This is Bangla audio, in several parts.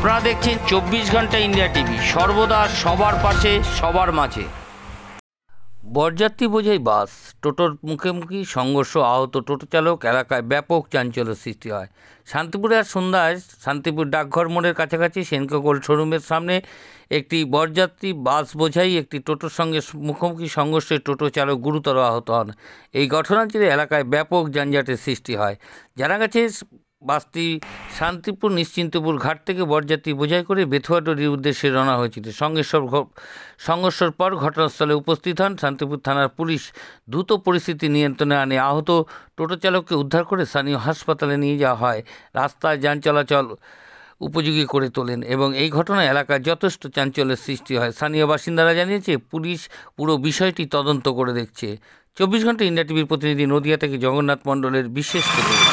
আপনারা দেখছেন 24 ঘন্টা ইন্ডিয়া টিভি, সর্বদা সবার পাশে সবার মাঝে। বরযাত্রী বোঝাই বাস, টোটোর মুখোমুখি সংঘর্ষ, আহত টোটো চালক, এলাকায় ব্যাপক চাঞ্চল্য সৃষ্টি হয়। শান্তিপুরে আজ সন্ধ্যায় শান্তিপুর ডাকঘর মোড়ের কাছাকাছি সেনকো গোল্ড শোরুমের সামনে একটি বরযাত্রী বাস বোঝাই একটি টোটোর সঙ্গে মুখোমুখি সংঘর্ষে টোটো চালক গুরুতর আহত হন। এই ঘটনার জেরে এলাকায় ব্যাপক যানজটের সৃষ্টি হয়। জানা গেছে বাসটি শান্তিপুর নিশ্চিন্তপুর ঘাট থেকে বরযাত্রী বোঝাই করে বেথুয়াডোরির উদ্দেশ্যে রওনা হয়েছিল। সংঘর্ষের পর ঘটনাস্থলে উপস্থিত হন শান্তিপুর থানার পুলিশ। দ্রুত পরিস্থিতি নিয়ন্ত্রণে আনে আহত টোটো চালককে উদ্ধার করে স্থানীয় হাসপাতালে নিয়ে যাওয়া হয়। রাস্তায় যান চলাচল উপযোগী করে তোলেন এবং এই ঘটনায় এলাকায় যথেষ্ট চাঞ্চল্যের সৃষ্টি হয়। স্থানীয় বাসিন্দারা জানিয়েছে পুলিশ পুরো বিষয়টি তদন্ত করে দেখছে। 24 ঘন্টা ইন্ডিয়া টিভির প্রতিনিধি নদিয়া থেকে জগন্নাথ মণ্ডলের বিশেষ প্রতিনিধি।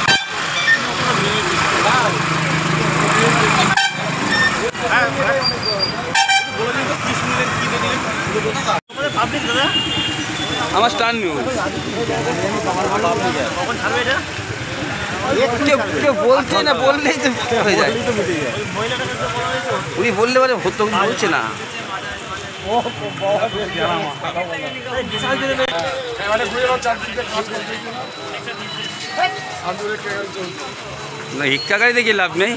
আমার স্টার নিউজ কেউ বলছে না, বললেই তো হয়ে যায়। উনি বললে বলে হতো, বলছে না। হিক্কা গাড়ি দেখে লাভ নেই।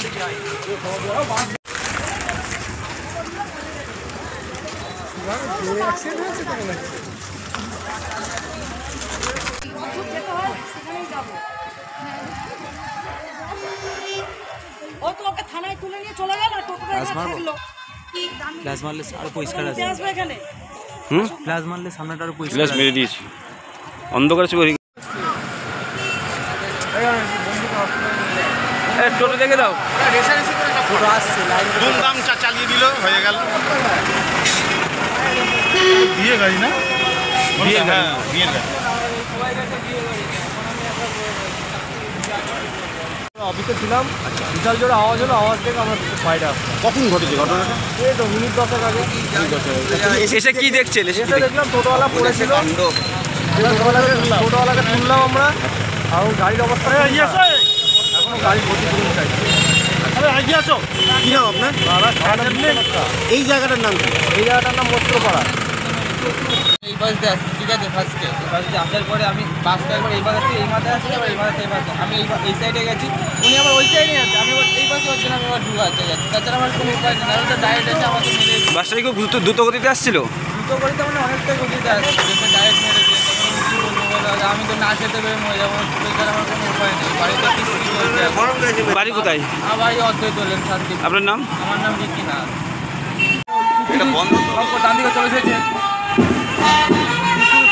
ও তো ওকে থানায় তুলে নিয়ে চলে গেল, টোটোটা থাকলো। গ্লাস মারলে আরো পরিষ্কার আছে। আসবে এখানে গ্লাস মারলে সামনেটা আরো পরিষ্কার। গ্লাস মেরে দিয়েছি, অন্ধকার ছিল। টোটো দেখে দাও, টোটো আসছে, দুমদাম চালিয়ে দিল, হয়ে গেল। বিয়ে গাড়ি না? বিয়ের গাড়ি, বিয়ের গাড়ি। অফিসে ছিলাম, বিশাল জোরে আওয়াজ হলো, আওয়াজ থেকে আমরা বাইরে আসলাম। কখন ঘটেছে ঘটনাটা? এই তো মিনিট 10 আগে। এসে কি দেখছেন? এসে দেখলাম টোটোওয়ালা পড়েছিল, টোটোওয়ালাকে তুললাম আমরা। আর গাড়ির অবস্থা এখনো গাড়ি ভর্তি করুন চাইছে। কি নাম আপনার? এই জায়গাটার নাম কি? এই জায়গাটার নাম মস্ত্রপাড়া। এই বাস দিয়ে আসছি, ঠিক আছে। ফার্স্টে বাস দিয়ে আসার পরে আমি বাসটা একবার এই বাস থেকে এই মাথায় আসছি, আবার এই মাথা থেকে এই বাসে আমি এই সাইডে গেছি, উনি আবার ওই সাইডে আছে। আমি এবার এই বাসে হচ্ছে না, আমি এবার ঢুকাতে যাচ্ছি। তাছাড়া আমার কোনো উপায় নেই, নাহলে তো ডাইরেক্ট এসে আমাকে মেরে বাসটা কি খুব দ্রুত গতিতে আসছিল? দুটো করে তো মানে অনেকটাই গতিতে আসছে, যেটা ডাইরেক্ট মেরেছে। তখন কী বলবো বলো, আমি তো না খেতে পেরে মরে যাবো। তাছাড়া আমার কোনো উপায় নেই, বাড়িতে কিস্তি চলছে। বাড়ি কোথায়? আমার বাড়ি অর্ধেক তোলেন শান্তি। আপনার নাম? আমার নাম রিকি নাথ। এটা বন্ধ ডান দিকে চলে এসেছে,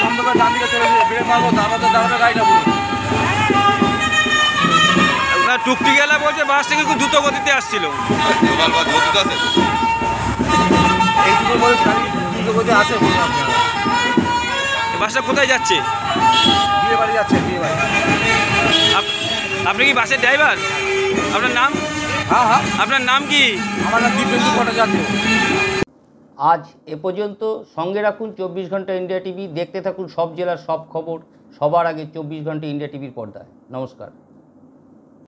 বন্ধ করে ডান দিকে চলে এসেছে। ব্রেক মারবো, দাঁড়াতে দাঁড়াতে গাড়িটা পুরো টুকটি গেলা বলছে বাস থেকে খুব দ্রুত গতিতে আসছিল। এই দুটো বলে গাড়ি দুটো গতি আছে। বাসটা কোথায় যাচ্ছে? বিয়ে বাড়ি যাচ্ছে, বিয়ে বাড়ি। আপনি কি বাসের ড্রাইভার? আপনার নাম? হ্যাঁ হ্যাঁ, আপনার নাম কি? আমার নাম দীপেন্দু ভট্টাচার্য। আজ এ পর্যন্ত। সঙ্গে রাখুন 24 ঘন্টা ইন্ডিয়া টিভি। দেখতে থাকুন সব জেলার সব খবর সবার আগে 24 ঘন্টা ইন্ডিয়া টিভির পর্দায়। নমস্কার।